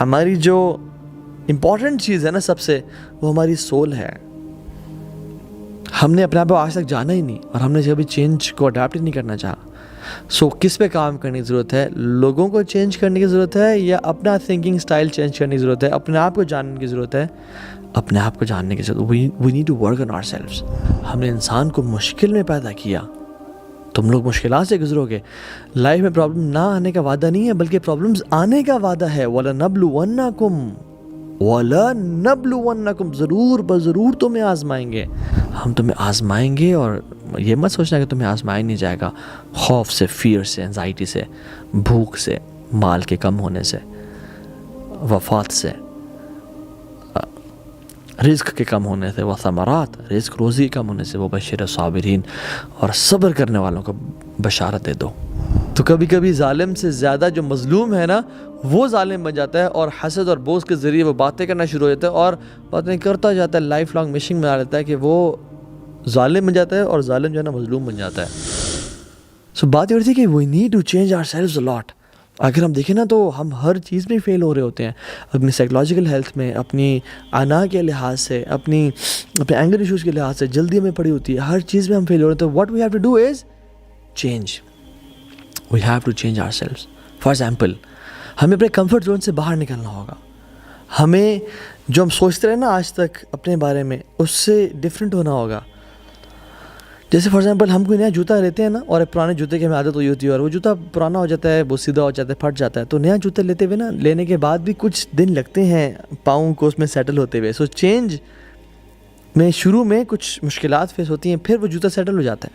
ہماری جو امپورٹنٹ چیز ہے نا سب سے، وہ ہماری سول ہے. ہم نے اپنے آپ کو آج تک جانا ہی نہیں، اور ہم نے کبھی چینج کو اڈاپٹ ہی نہیں کرنا چاہا. سو کس پہ کام کرنے کی ضرورت ہے؟ لوگوں کو چینج کرنے کی ضرورت ہے، یا اپنا تھنکنگ سٹائل چینج کرنے کی ضرورت ہے؟ اپنے آپ کو جاننے کی ضرورت ہے. اپنے آپ کو جاننے کی ضرورت. We need to work on ourselves. ہم نے انسان کو مشکل میں پیدا کیا. تم لوگ مشکلات سے گزرو گے. لائف میں پرابلم نہ آنے کا وعدہ نہیں ہے، بلکہ پرابلمز آنے کا وعدہ ہے. وَلَنَبْلُوَنَّكُمْ ضرور بضرور تمہیں آزمائیں گے. ہم تمہیں آزمائیں گے، اور یہ مت سوچنا کہ تمہیں آزمایا نہیں جائے گا. خوف سے، فیئر سے، انزائٹی سے، بھوک سے، مال کے کم ہونے سے، وفات سے، رزق کے کم ہونے سے، وثمرات، رزق روزی کم ہونے سے، وبشر صابرین، اور صبر کرنے والوں کو بشارت دے دو. تو کبھی کبھی ظالم سے زیادہ جو مظلوم ہے نا، وہ ظالم بن جاتا ہے، اور حسد اور بغض کے ذریعے وہ باتیں کرنا شروع ہو جاتا ہے، اور باتیں کرتا جاتا ہے. لائف لانگ مشنگ بنا لیتا ہے کہ وہ ظالم بن جاتا ہے، اور ظالم جو ہے نا مظلوم بن جاتا ہے. سو بات یہ ہوتی ہے کہ we need to change ourselves a lot. اگر ہم دیکھیں نا تو ہم ہر چیز میں فیل ہو رہے ہوتے ہیں. اپنی سائیکولوجیکل ہیلتھ میں، اپنی انا کے لحاظ سے، اپنے اینگر ایشوز کے لحاظ سے، جلدی ہمیں پڑی ہوتی ہے. ہر چیز میں ہم فیل ہو رہے ہیں. تو what we have to do is change. We have to change ourselves. For example, ہمیں اپنے کمفرٹ زون سے باہر نکلنا ہوگا. ہمیں جو ہم سوچتے رہے نا آج تک اپنے بارے میں، اس سے ڈفرینٹ ہونا ہوگا. جیسے فار ایگزامپل ہم کوئی نیا جوتا لیتے ہیں نا، اور ایک پرانے جوتے کی ہمیں عادت ہوئی ہوتی ہے، اور وہ جوتا پرانا ہو جاتا ہے، وہ سیدھا ہو جاتا ہے، پھٹ جاتا ہے. تو نیا جوتا لیتے ہوئے نا، لینے کے بعد بھی کچھ دن لگتے ہیں پاؤں کو اس میں سیٹل ہوتے ہوئے. سو چینج میں شروع میں کچھ مشکلات فیس ہوتی ہیں، پھر وہ جوتا سیٹل ہو جاتا ہے.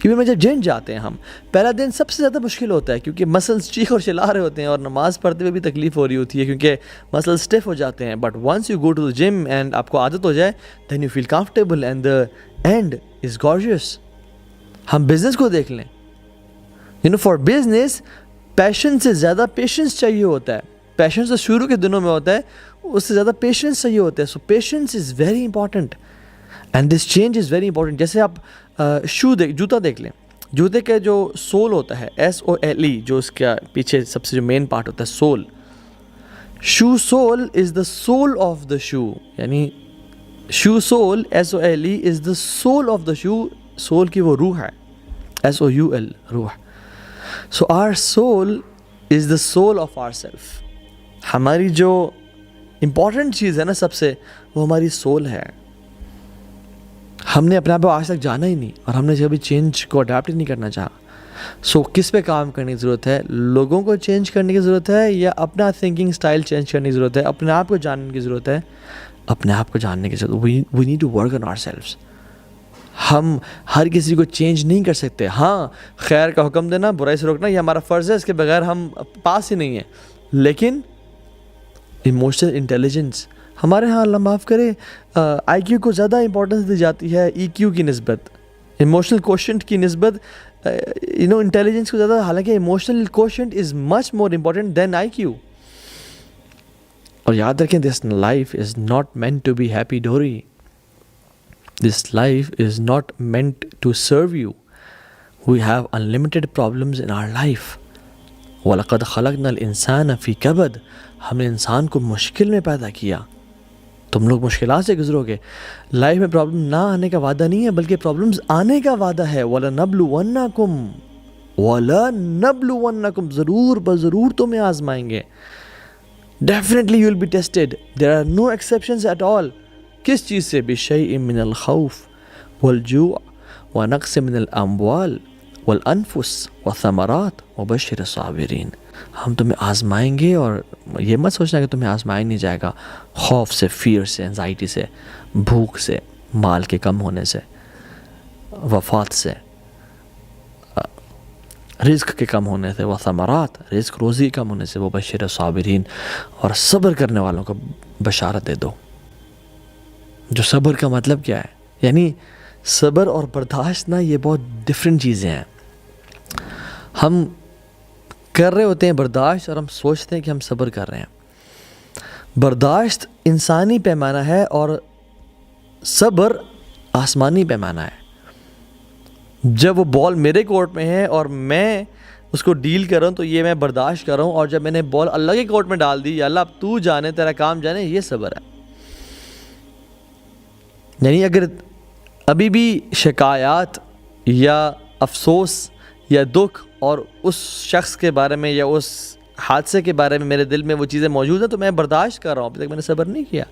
کیونکہ میں جب جم جاتے ہیں ہم، پہلا دن سب سے زیادہ مشکل ہوتا ہے، کیونکہ مسلس چیخ اور چلا رہے ہوتے ہیں، اور نماز پڑھتے ہوئے بھی تکلیف ہو رہی ہوتی ہے، کیونکہ مسل اسٹف ہو جاتے ہیں. But once you go to the gym and آپ کو عادت ہو جائے، then you feel comfortable and the end is gorgeous. ہم بزنس کو دیکھ لیں، فار بزنس پیشن سے زیادہ پیشنس چاہیے ہوتا ہے. پیشنس تو شروع کے دنوں میں ہوتا ہے، اس سے زیادہ پیشنس چاہیے ہوتا ہے. So patience is very important and this change is very important. جیسے آپ جوتا دیکھ لیں. جوتے کا جو سول ہوتا ہے، SOLE، جو اس کا پیچھے سب سے جو مین پارٹ ہوتا ہے، sole. Shoe sole is the civil of the shoe. یعنی shoe sole SOLE is the civil of the shoe. Soul کی وہ روح ہے، SOUL، روح. So our soul is the civil of our self. ہماری جو امپورٹنٹ چیز ہے نا سب سے، وہ ہماری سول ہے. ہم نے اپنے آپ کو آج تک جانا ہی نہیں، اور ہم نے کبھی چینج کو اڈاپٹ ہی نہیں کرنا چاہا. سو کس پہ کام کرنے کی ضرورت ہے؟ لوگوں کو چینج کرنے کی ضرورت ہے، یا اپنا تھنکنگ سٹائل چینج کرنے کی ضرورت ہے؟ اپنے آپ کو جاننے کی ضرورت ہے. اپنے آپ کو جاننے کی ضرورت. We need to work on ourselves. ہم ہر کسی کو چینج نہیں کر سکتے. ہاں، خیر کا حکم دینا، برائی سے روکنا، یہ ہمارا فرض ہے، اس کے بغیر ہم پاس ہی نہیں ہیں. لیکن ایموشنل انٹیلیجنس ہمارے ہاں، اللہ معاف کرے، IQ کو زیادہ امپورٹنس دی جاتی ہے EQ کی نسبت، ایموشنل کوشنٹ کی نسبت انٹیلیجنس کو زیادہ. حالانکہ emotional quotient is much more important than IQ. اور یاد رکھیں، this life is not meant to be happy dory. This life is not meant to serve you. We have unlimited problems in our life. وَلَقَدْ خَلَقْنَا الْإِنسَانَ فِي كَبَدٍ. ہم نے انسان کو مشکل میں پیدا کیا. تم لوگ مشکلات سے گزرو گے. لائف میں پرابلم نہ آنے کا وعدہ نہیں ہے، بلکہ پرابلمز آنے کا وعدہ ہے. وَلَنَبْلُوَنَّكُمْ ضرور بضرور تمہیں آزمائیں گے. Definitely you will be tested. There are no exceptions at all. کس چیز سے؟ بِشَيْءٍ مِّنَ الْخَوْفِ وَالْجُوعِ وَنَقْصٍ مِّنَ الْأَمْوَالِ وَالْأَنفُسِ وَالثَّمَرَاتِ وَبَشِّرِ الصَّابِرِينَ. ہم تمہیں آزمائیں گے، اور یہ مت سوچنا کہ تمہیں آزمایا نہیں جائے گا. خوف سے، فیئر سے، انزائٹی سے، بھوک سے، مال کے کم ہونے سے، وفات سے، رزق کے کم ہونے سے، وثمرات، رزق روزی کم ہونے سے، وبشر الصابرین، اور صبر کرنے والوں کو بشارت دے دو. جو صبر کا مطلب کیا ہے؟ یعنی صبر اور برداشت نا، یہ بہت ڈفرینٹ چیزیں ہیں. ہم کر رہے ہوتے ہیں برداشت، اور ہم سوچتے ہیں کہ ہم صبر کر رہے ہیں. برداشت انسانی پیمانہ ہے، اور صبر آسمانی پیمانہ ہے. جب وہ بال میرے کورٹ میں ہے، اور میں اس کو ڈیل کر رہا ہوں تو یہ میں برداشت کر رہا ہوں, اور جب میں نے بال اللہ کے کورٹ میں ڈال دی, یا اللہ اب تو جانے, تیرا کام جانے, یہ صبر ہے. یعنی اگر ابھی بھی شکایات یا افسوس یا دکھ اور اس شخص کے بارے میں یا اس حادثے کے بارے میں میرے دل میں وہ چیزیں موجود ہیں, تو میں برداشت کر رہا ہوں, ابھی تک میں نے صبر نہیں کیا.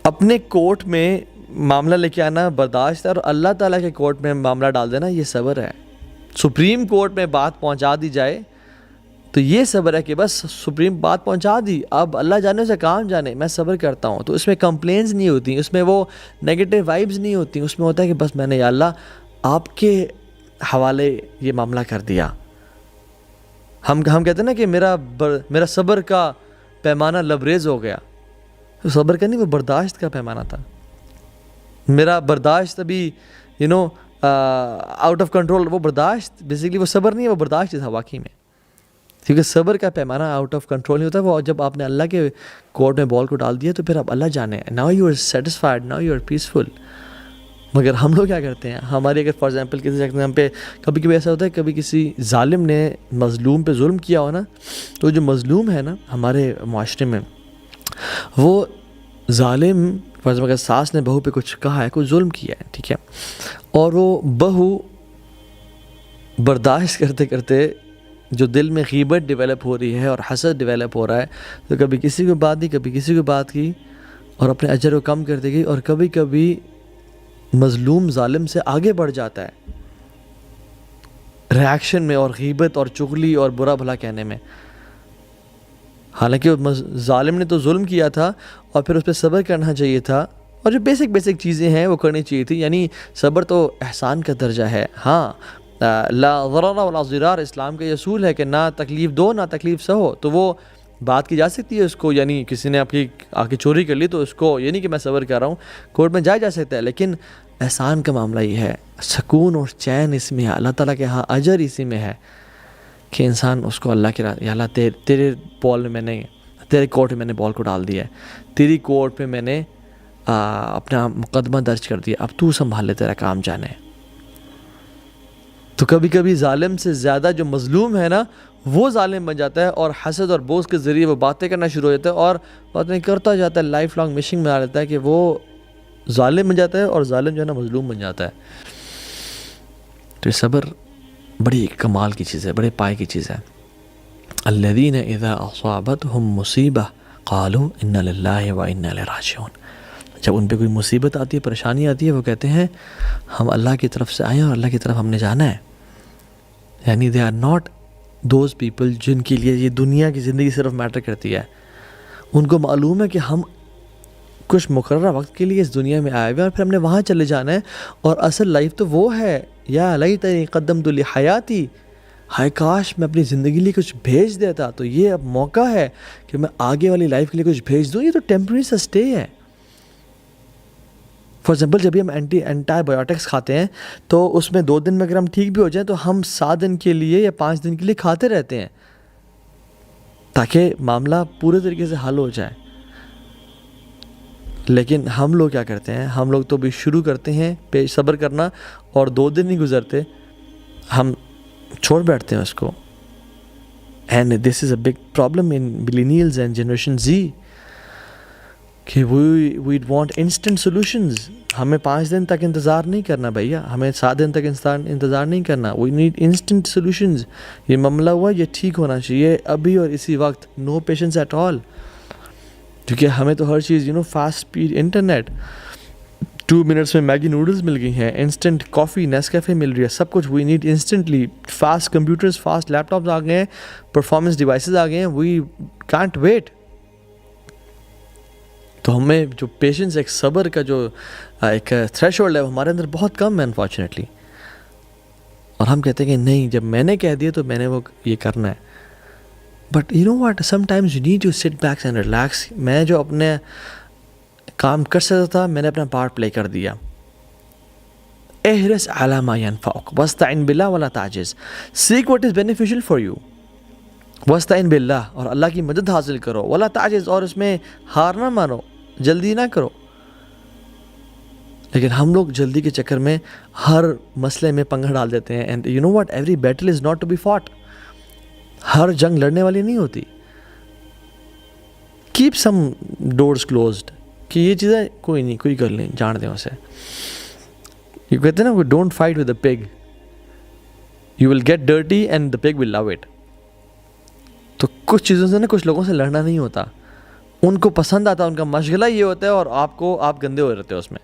اپنے کورٹ میں معاملہ لے کے آنا برداشت ہے, اور اللہ تعالیٰ کے کورٹ میں معاملہ ڈال دینا یہ صبر ہے. سپریم کورٹ میں بات پہنچا دی جائے تو یہ صبر ہے کہ بس سپریم بات پہنچا دی, اب اللہ جانے سے کام جانے, میں صبر کرتا ہوں. تو اس میں کمپلینز نہیں ہوتی, اس میں وہ نیگیٹو وائبز نہیں ہوتی, اس میں ہوتا ہے کہ بس میں نے یا اللہ آپ کے حوالے یہ معاملہ کر دیا. ہم کہتے ہیں نا کہ میرا صبر کا پیمانہ لبریز ہو گیا. تو صبر کا نہیں, وہ برداشت کا پیمانہ تھا. میرا برداشت ابھی آؤٹ آف کنٹرول, وہ برداشت بیسیکلی وہ صبر نہیں ہے, وہ برداشت تھا واقعی میں. کیونکہ صبر کا پیمانہ آؤٹ آف کنٹرول نہیں ہوتا, وہ جب آپ نے اللہ کے کورٹ میں بال کو ڈال دیا تو پھر اب اللہ جانے, now you are satisfied, now you are peaceful. مگر ہم لوگ کیا کرتے ہیں, ہماری اگر فار ایگزامپل کسی ہم پہ کبھی کبھی ایسا ہوتا ہے, کبھی کسی ظالم نے مظلوم پہ ظلم کیا ہو نا, تو جو مظلوم ہے نا ہمارے معاشرے میں, وہ ظالم فرض اگر ساس نے بہو پہ کچھ کہا ہے, کوئی ظلم کیا ہے, ٹھیک ہے, اور وہ بہو برداشت کرتے کرتے جو دل میں غیبت ڈیولپ ہو رہی ہے اور حسد ڈیولپ ہو رہا ہے, تو کبھی کسی کو بات دی, کبھی کسی کو بات کی, اور اپنے اجر کو کم کر دے گی, اور کبھی کبھی مظلوم ظالم سے آگے بڑھ جاتا ہے ریاکشن میں, اور غیبت اور چغلی اور برا بھلا کہنے میں. حالانکہ ظالم نے تو ظلم کیا تھا, اور پھر اس پہ صبر کرنا چاہیے تھا, اور جو بیسک چیزیں ہیں وہ کرنی چاہیے تھی. یعنی صبر تو احسان کا درجہ ہے. ہاں, لا ضرر ولا ضرار, اسلام کا یہ اصول ہے کہ نہ تکلیف دو نہ تکلیف سہو. تو وہ بات کی جا سکتی ہے اس کو, یعنی کسی نے آپ کی آ کے چوری کر لی تو اس کو یہ نہیں کہ میں صبر کر رہا ہوں, کورٹ میں جایا جا سکتا ہے. لیکن احسان کا معاملہ یہ ہے, سکون اور چین اس میں ہے, اللہ تعالیٰ کے ہاں اجر اسی میں ہے کہ انسان اس کو اللہ کے یا اللہ تیرے بال میں نے, تیرے کورٹ میں میں نے بال کو ڈال دیا ہے, تیری کورٹ میں میں نے اپنا مقدمہ درج کر دیا, اب تو سنبھال لے, تیرا کام جانے. تو کبھی کبھی ظالم سے زیادہ جو مظلوم ہے نا, وہ ظالم بن جاتا ہے, اور حسد اور بغض کے ذریعے وہ باتیں کرنا شروع ہو جاتا ہے, اور باتیں کرتا جاتا ہے, لائف لانگ مشنگ میں آ جاتا ہے کہ وہ ظالم بن جاتا ہے, اور ظالم جو ہے نا مظلوم بن جاتا ہے. تو یہ صبر بڑی کمال کی چیز ہے, بڑے پائے کی چیز ہے. الذین اذا اصابتهم مصیبہ قالوا ان للہ و انا الیہ راجعون. جب ان پہ کوئی مصیبت آتی ہے, پریشانی آتی ہے, وہ کہتے ہیں ہم اللہ کی طرف سے آئے ہیں اور اللہ کی طرف ہم نے جانا ہے. یعنی they are not those people جن کے لیے یہ دنیا کی زندگی صرف میٹر کرتی ہے. ان کو معلوم ہے کہ ہم کچھ مقررہ وقت کے لیے اس دنیا میں آئے ہوئے ہیں, اور پھر ہم نے وہاں چلے جانا ہے, اور اصل لائف تو وہ ہے. یا لیتنی قدمت لحیاتی, ہائے کاش میں اپنی زندگی لیے کچھ بھیج دیتا, تو یہ اب موقع ہے کہ میں آگے والی لائف کے لیے کچھ بھیج دوں. یہ تو ٹیمپریری سا اسٹے ہے. فار ایگزامپل جب بھی ہم اینٹی بایوٹکس کھاتے ہیں تو اس میں 2 دن میں اگر ہم ٹھیک بھی ہو جائیں تو ہم 7 دن کے لیے یا 5 دن کے لیے کھاتے رہتے ہیں تاکہ معاملہ پورے طریقے سے حل ہو جائے. لیکن ہم لوگ کیا کرتے ہیں, ہم لوگ تو بھی شروع کرتے ہیں صبر کرنا, اور 2 دن نہیں گزرتے ہم چھوڑ بیٹھتے ہیں اس کو. And this is a big problem in millennials and generation Z کہ وی وانٹ انسٹنٹ سولوشنز. ہمیں 5 دن تک انتظار نہیں کرنا بھیا, ہمیں 7 دن تک انتظار نہیں کرنا. We need instant solutions. یہ معاملہ ہوا, یہ ٹھیک ہونا چاہیے ابھی اور اسی وقت. نو پیشنس ایٹ آل. کیونکہ ہمیں تو ہر چیز فاسٹ اسپیڈ انٹرنیٹ, 2 منٹس میں میگی نوڈلز مل گئی ہیں, انسٹنٹ کافی نیسکیفے مل رہی ہے, سب کچھ we need instantly. Fast computers, fast laptops آ گئے ہیں, پرفارمنس ڈیوائسز آ گئے ہیں. We can't wait. تو ہمیں جو پیشنس, ایک صبر کا جو ایک تھریش ہولڈ ہے, وہ ہمارے اندر بہت کم ہے انفارچونیٹلی. اور ہم کہتے ہیں کہ نہیں, جب میں نے کہہ دیا تو میں نے وہ یہ کرنا ہے. But you know what, sometimes you need to sit back and relax. میں جو اپنے کام کر سکتا تھا میں نے اپنا پارٹ پلے کر دیا. احرص علی ما ینفعک واستعن باللہ ولا تعجز. Seek what is beneficial for you واستعن باللہ, اور اللہ کی مدد حاصل کرو. ولا تعجز, اور اس میں ہار نہ مانو, جلدی نہ کرو. لیکن ہم لوگ جلدی کے چکر میں ہر مسئلے میں پنگا ڈال دیتے ہیں. And you know what, every battle is not to be fought. ہر جنگ لڑنے والی نہیں ہوتی. کیپ سم ڈورز کلوزڈ کہ یہ چیزیں کوئی نہیں, کوئی کر لیں, جان دیں اسے. یہ کہتے ہیں نا, don't fight with a pig, you will get dirty and the pig will love it. تو کچھ چیزوں سے نا, کچھ لوگوں سے لڑنا نہیں ہوتا, ان کو پسند آتا, ان کا مشغلہ یہ ہوتا ہے, اور آپ گندے ہو رہتے ہو اس میں.